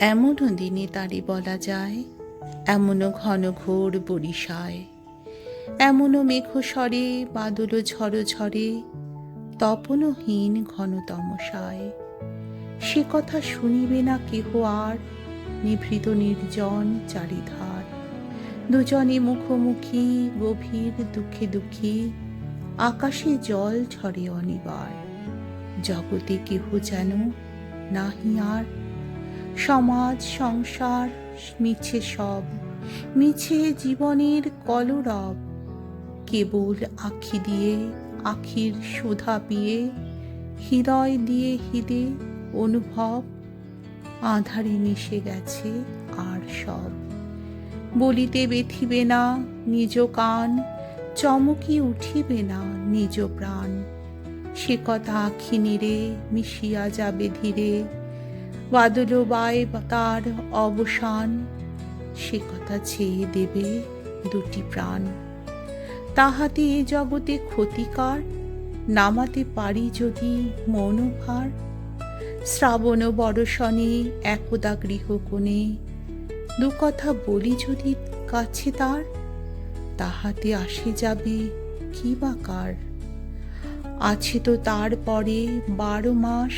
এমনও দিনে তারে বলা যায়, এমনও ঘন ঘোর বরিশায়, এমনও মেঘ স্বরে বাদল ঝড় ঝরে, তপনহীন ঘন তমসায়। সে কথা শুনিবে না কেহ আর, নিভৃত নির্জন চারিধার। দুজনে মুখোমুখি গভীর দুঃখে দুঃখী, আকাশে জল ঝরে অনিবার। জগতে কেহ যেন নাহি আর, সমাজ সংসার মিছে সব, মিছে জীবনের কলরব। কেবল আখি দিয়ে আখির সুধা পিয়ে, হৃদয় দিয়ে হৃদে অনুভব, আঁধারে মিশে গেছে আর সব। বলিতে বেথিবে না নিজ কান, চমকি উঠিবে না নিজ প্রাণ। সে কথা আখি নিরে মিশিয়া যাবে ধীরে, বাদল বায় তার অবসান। সে কথা ছেয়ে দেবে দুটি প্রাণ। তাহাতে এ জগতে ক্ষতিকার, নামাতে পারি যদি মনোভার। শ্রাবণ বরষণে একদা গৃহকোণে, দু কথা বলি যদি কাছে তার, তাহাতে আসে যাবে কি বা কার। আছে তো তার পরে 12 মাস,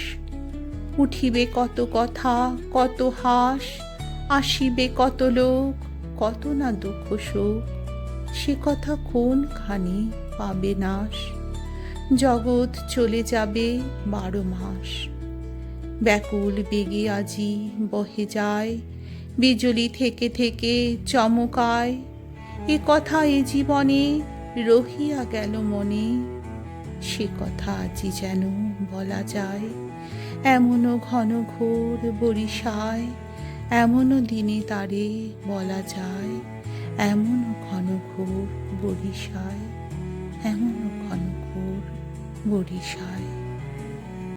উঠিবে কত কথা কত হাস, আসিবে কত লোক কত না দুঃখ শোক। সে কথা কোনখানে পাবে নাশ, জগৎ চলে যাবে 12 মাস। ব্যাকুল বেগে আজি বহে যায়, বিজলি থেকে থেকে চমকায়। এ কথা এ জীবনে রহিয়া গেল মনে, সে কথা আজি যেন বলা যায়। এমনও ঘন ঘোর বরিশায়, এমনও দিনে তারে বলা যায়। এমনও ঘন ঘোর বরিশায়, এমনও ঘন ঘোর বরিশায়।